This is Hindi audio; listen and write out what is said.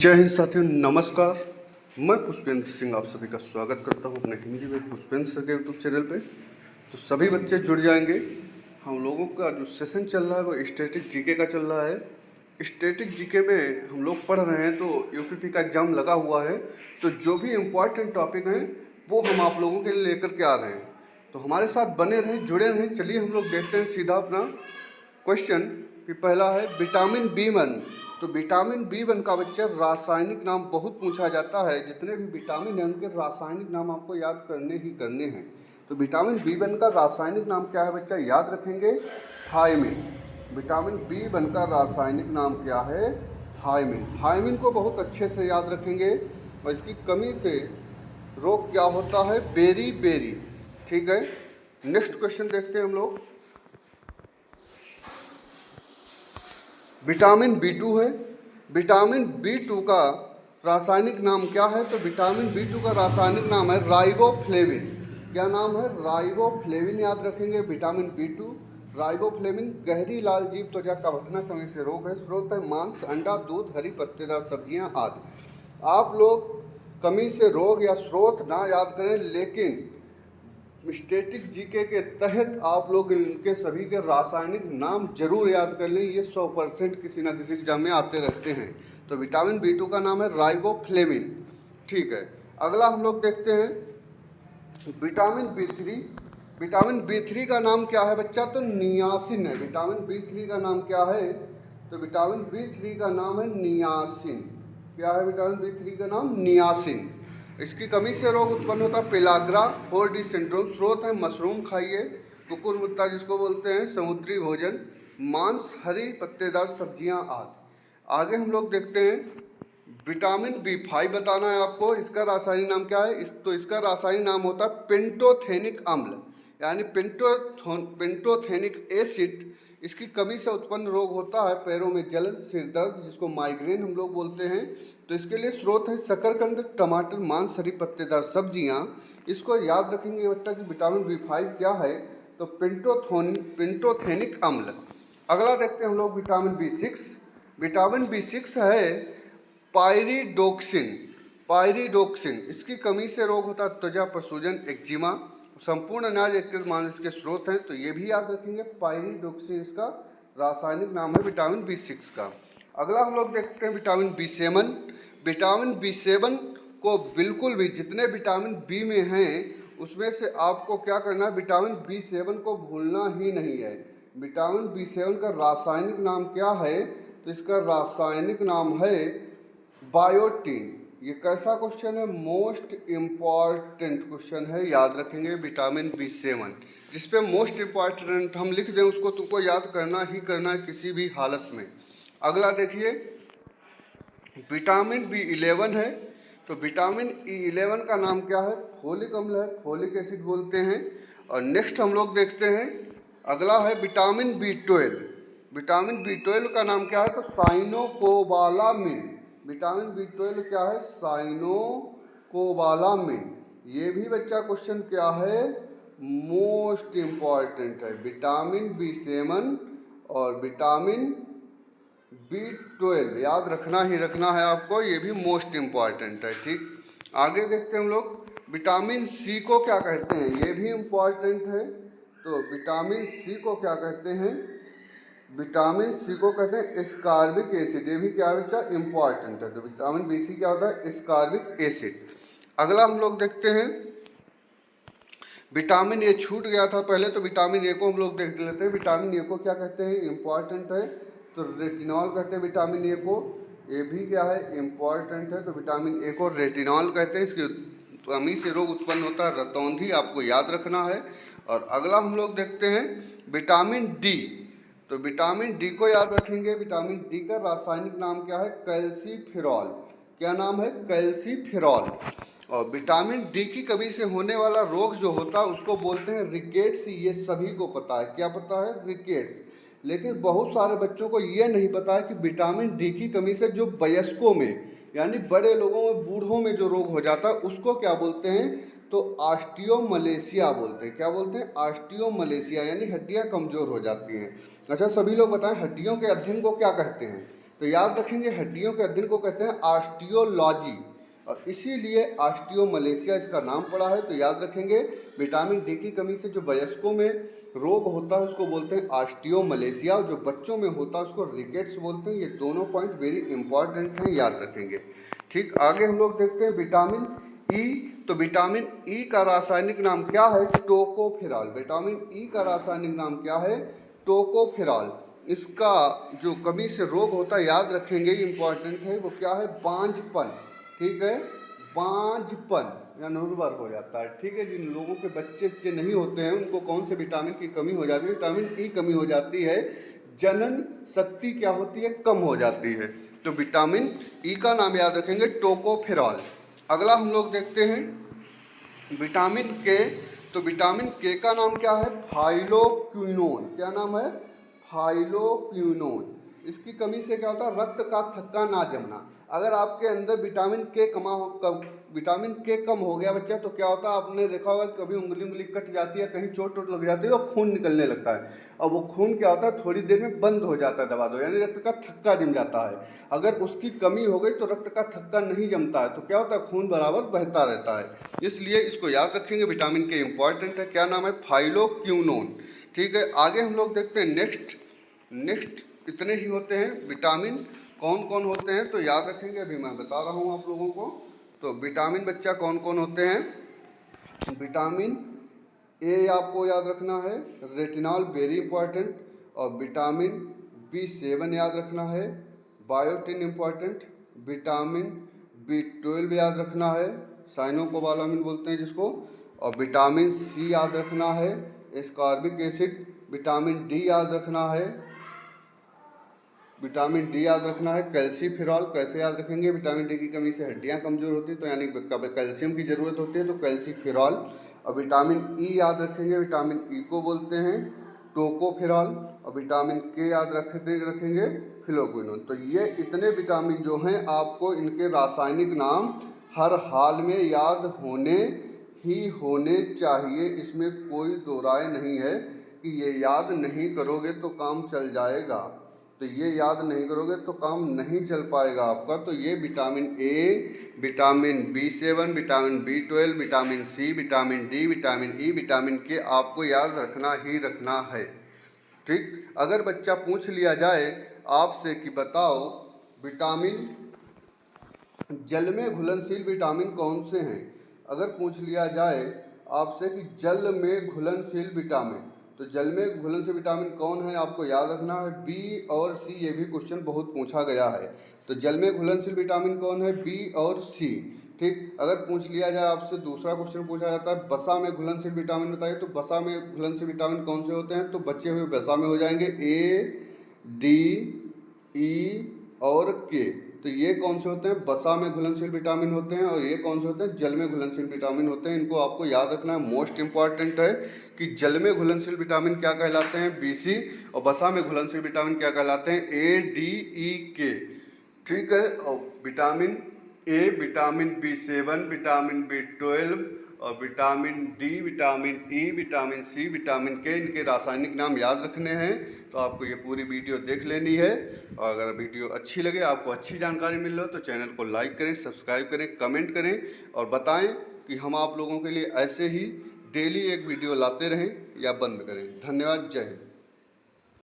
जय हिंद साथियों, नमस्कार। मैं पुष्पेंद्र सिंह आप सभी का स्वागत करता हूं अपने हिंदी में पुष्पेंद्र सर के यूट्यूब चैनल पे। तो सभी बच्चे जुड़ जाएंगे। हम लोगों का जो सेशन चल रहा है वो स्टैटिक जीके का चल रहा है। स्टैटिक जीके में हम लोग पढ़ रहे हैं, तो यूपीपी का एग्ज़ाम लगा हुआ है, तो जो भी इम्पोर्टेंट टॉपिक हैं वो हम आप लोगों के लिए लेकर के आ रहे हैं। तो हमारे साथ बने रहें, जुड़े रहें। चलिए हम लोग देखते हैं सीधा अपना क्वेश्चन कि पहला है विटामिन B1। तो विटामिन B1 का बच्चा रासायनिक नाम बहुत पूछा जाता है। जितने भी विटामिन हैं उनके रासायनिक नाम आपको याद करने ही करने हैं। तो विटामिन B1 का रासायनिक नाम क्या है बच्चा, याद रखेंगे, थायमिन। विटामिन B1 का रासायनिक नाम क्या है, थायमिन। थायमिन को बहुत अच्छे से याद रखेंगे। और इसकी कमी से रोग क्या होता है, बेरी बेरी। ठीक है, नेक्स्ट क्वेश्चन देखते हैं हम लोग। विटामिन B2 है। विटामिन B2 का रासायनिक नाम क्या है, तो विटामिन B2 का रासायनिक नाम है राइबोफ्लेविन। क्या नाम है, राइबोफ्लेविन। याद रखेंगे विटामिन B2 राइबोफ्लेविन। गहरी लाल जीभ त्वचा का घटना कमी से रोग है। स्रोत है मांस, अंडा, दूध, हरी पत्तेदार सब्जियां आदि। आप लोग कमी से रोग या स्रोत ना याद करें, लेकिन स्टैटिक जीके के तहत आप लोग इनके सभी के रासायनिक नाम जरूर याद कर लें। ये 100% किसी ना किसी एग्जाम में आते रहते हैं। तो विटामिन B2 का नाम है राइबोफ्लेविन। ठीक है, अगला हम लोग देखते हैं विटामिन B3। विटामिन B3 का नाम क्या है बच्चा, तो नियासिन है। विटामिन B3 का नाम क्या है, तो विटामिन B3 का नाम है नियासिन। क्या है विटामिन B3 का नाम, नियासिन। इसकी कमी से रोग उत्पन्न होता है पेलाग्रा 4D सिंड्रोम। स्रोत है मशरूम खाइए, कुकुरमुत्ता जिसको बोलते हैं, समुद्री भोजन, मांस, हरी पत्तेदार सब्जियां आदि। आगे हम लोग देखते हैं विटामिन B5 बताना है आपको। इसका रासायनिक नाम क्या है, तो इसका रासायनिक नाम होता है पेंटोथेनिक अम्ल, यानी पेंटोथेनिक एसिड। इसकी कमी से उत्पन्न रोग होता है पैरों में जलन, सिर दर्द, जिसको माइग्रेन हम लोग बोलते हैं। तो इसके लिए स्रोत है शकरकंद, टमाटर, मांस, हरी पत्तेदार सब्जियां। इसको याद रखेंगे बच्चा कि विटामिन B5 क्या है, तो पेंटोथेनिक अम्ल। अगला देखते हैं हम लोग विटामिन B6। विटामिन B6 है पायरिडोक्सिन। पायरिडोक्सिन, इसकी कमी से रोग होता है त्वचा प्रसूजन, एक्जिमा। संपूर्ण अनाज एक्टिव मांस के स्रोत हैं, तो ये भी याद रखेंगे, पायरिडोक्सिन इसका रासायनिक नाम है विटामिन B6 का। अगला हम लोग देखते हैं विटामिन B7। विटामिन B7 को बिल्कुल भी, जितने विटामिन बी में हैं उसमें से आपको क्या करना है, विटामिन B7 को भूलना ही नहीं है। विटामिन B7 का रासायनिक नाम क्या है, तो इसका रासायनिक नाम है बायोटीन। ये कैसा क्वेश्चन है, मोस्ट इम्पॉर्टेंट क्वेश्चन है, याद रखेंगे विटामिन B7। जिस पे मोस्ट इम्पॉर्टेंट हम लिख दें उसको तुमको याद करना ही करना है किसी भी हालत में। अगला देखिए विटामिन B11 है। तो विटामिन E11 का नाम क्या है, फोलिक अम्ल है, फोलिक एसिड बोलते हैं। और नेक्स्ट हम लोग देखते हैं, अगला है विटामिन B12। विटामिन B12 का नाम क्या है, तो साइनोकोबालामिन। विटामिन B12 क्या है, साइनोकोबालामिन। ये भी बच्चा क्वेश्चन क्या है, मोस्ट इम्पॉर्टेंट है। विटामिन B7 और विटामिन B12 याद रखना ही रखना है आपको, ये भी मोस्ट इम्पॉर्टेंट है। ठीक, आगे देखते हैं हम लोग विटामिन C को क्या कहते हैं, ये भी इम्पॉर्टेंट है। तो विटामिन C को क्या कहते हैं, विटामिन C को कहते हैं एस्कॉर्बिक एसिड। ये भी क्या है बच्चा, इम्पॉर्टेंट है। तो विटामिन B6 क्या होता है, एस्कॉर्बिक एसिड। अगला हम लोग देखते हैं विटामिन ए, छूट गया था पहले, तो विटामिन ए को हम लोग देख लेते हैं। विटामिन ए को क्या कहते हैं, इम्पॉर्टेंट है, तो रेटिनॉल कहते हैं विटामिन ए को। ये भी क्या है, इम्पॉर्टेंट है, तो विटामिन ए को रेटिनॉल कहते हैं। इसकी कमी से रोग उत्पन्न होता है रतौंधी, आपको याद रखना है। और अगला हम लोग देखते हैं विटामिन डी। तो विटामिन डी को याद रखेंगे। विटामिन डी का रासायनिक नाम क्या है, कैल्सीफेरॉल। क्या नाम है, कैल्सीफेरॉल। और विटामिन डी की कमी से होने वाला रोग जो होता है उसको बोलते हैं रिकेट्स। ये सभी को पता है, क्या पता है, रिकेट्स। लेकिन बहुत सारे बच्चों को ये नहीं पता है कि विटामिन डी की कमी से जो वयस्कों में, यानी बड़े लोगों में, बूढ़ों में जो रोग हो जाता है उसको क्या बोलते हैं, तो ऑस्टियोमलेशिया बोलते हैं। क्या बोलते हैं, ऑस्टियोमलेशिया, यानी हड्डियां कमज़ोर हो जाती हैं। अच्छा, सभी लोग बताएं हड्डियों के अध्ययन को क्या कहते हैं, तो याद रखेंगे हड्डियों के अध्ययन को कहते हैं ऑस्टियोलॉजी, और इसीलिए ऑस्टियोमलेशिया इसका नाम पड़ा है। तो याद रखेंगे विटामिन डी की कमी से जो वयस्कों में रोग होता है उसको बोलते हैं ऑस्टियोमलेशिया, और जो बच्चों में होता है उसको रिकेट्स बोलते हैं। ये दोनों पॉइंट वेरी इंपॉर्टेंट हैं, याद रखेंगे। ठीक, आगे हम लोग देखते हैं विटामिन ई। तो विटामिन ई का रासायनिक नाम क्या है? टोकोफेरॉल। विटामिन ई का रासायनिक नाम क्या है? टोकोफेरॉल। इसका जो कमी से रोग होता है, याद रखेंगे, इंपॉर्टेंट है, वो क्या है? बांझपन। ठीक है, बांझपन या उर्वर हो जाता है। ठीक है, जिन लोगों के बच्चे नहीं होते हैं उनको कौन से विटामिन की कमी हो जाती है? विटामिन ई कमी हो जाती है, जनन शक्ति क्या होती है? कम हो जाती है। तो विटामिन ई का नाम याद रखेंगे टोकोफेरॉल। अगला हम लोग देखते हैं विटामिन के। तो विटामिन के का नाम क्या है? फाइलोक्विनोन। क्या नाम है? फाइलोक्विनोन। इसकी कमी से क्या होता है? रक्त का थक्का ना जमना। अगर आपके अंदर विटामिन के कम हो गया बच्चा, तो क्या होता है? आपने देखा होगा कभी उंगली कट जाती है, कहीं चोट लग जाती है, तो खून निकलने लगता है, और वो खून क्या होता है? थोड़ी देर में बंद हो जाता है दबा दो, यानी रक्त का थक्का जम जाता है। अगर उसकी कमी हो गई तो रक्त का थक्का नहीं जमता है, तो क्या होता है? खून बराबर बहता रहता है। इसलिए इसको याद रखेंगे, विटामिन के इंपॉर्टेंट है। क्या नाम है? फाइलोक्विनोन। ठीक है, आगे हम लोग देखते हैं नेक्स्ट इतने ही होते हैं। विटामिन कौन कौन होते हैं तो याद रखेंगे, अभी मैं बता रहा हूँ आप लोगों को। तो विटामिन बच्चा कौन कौन होते हैं? विटामिन ए आपको याद रखना है, रेटिनॉल वेरी इंपॉर्टेंट, और विटामिन B7 याद रखना है, बायोटिन इंपॉर्टेंट, विटामिन B12 याद रखना है, साइनोकोबालामिन बोलते हैं जिसको, और विटामिन सी याद रखना है, एस्कॉर्बिक एसिड, विटामिन डी याद रखना है, विटामिन डी याद रखना है, कैल्सीफेरॉल। कैसे याद रखेंगे? विटामिन डी की कमी से हड्डियां कमजोर होती हैं, तो यानी कैल्शियम की ज़रूरत होती है, तो कैल्सीफेरॉल। और विटामिन ई याद रखेंगे, विटामिन ई को बोलते हैं टोकोफेरॉल, और विटामिन के याद रखेंगे फिलोक्विनोन। तो ये इतने विटामिन जो हैं आपको इनके रासायनिक नाम हर हाल में याद होने चाहिए, इसमें कोई दो राय नहीं है कि ये याद नहीं करोगे तो काम चल जाएगा। तो ये याद नहीं करोगे तो काम नहीं चल पाएगा आपका। तो ये vitamin A, vitamin B7, vitamin B12, vitamin C, vitamin D, vitamin E, vitamin K आपको याद रखना ही रखना है। ठीक, अगर बच्चा पूछ लिया जाए आपसे कि बताओ विटामिन, जल में घुलनशील विटामिन कौन से हैं, अगर पूछ लिया जाए आपसे कि जल में घुलनशील विटामिन, तो जल में घुलनशील विटामिन कौन है आपको याद रखना है, बी और सी। ये भी क्वेश्चन बहुत पूछा गया है। तो जल में घुलनशील विटामिन कौन है? बी और सी। ठीक, अगर पूछ लिया जाए आपसे दूसरा क्वेश्चन पूछा जाता है वसा में घुलनशील विटामिन बताइए, तो वसा में घुलनशील विटामिन कौन से होते हैं? तो बचे हुए वसा में हो जाएंगे ए, डी, ई और के। तो ये कौन से होते हैं? वसा में घुलनशील विटामिन होते हैं, और ये कौन से होते हैं? जल में घुलनशील विटामिन होते हैं। इनको आपको याद रखना है, मोस्ट इंपॉर्टेंट है कि जल में घुलनशील विटामिन क्या कहलाते हैं? BC, और वसा में घुलनशील विटामिन क्या कहलाते हैं? ADEK। ठीक है, और vitamin A, vitamin B7, vitamin B12 और vitamin D, vitamin E, vitamin C, vitamin K, इनके रासायनिक नाम याद रखने हैं। तो आपको ये पूरी वीडियो देख लेनी है, और अगर वीडियो अच्छी लगे, आपको अच्छी जानकारी मिल रही हो, तो चैनल को लाइक करें, सब्सक्राइब करें, कमेंट करें, और बताएं कि हम आप लोगों के लिए ऐसे ही डेली एक वीडियो लाते रहें या बंद करें। धन्यवाद, जय हिंद।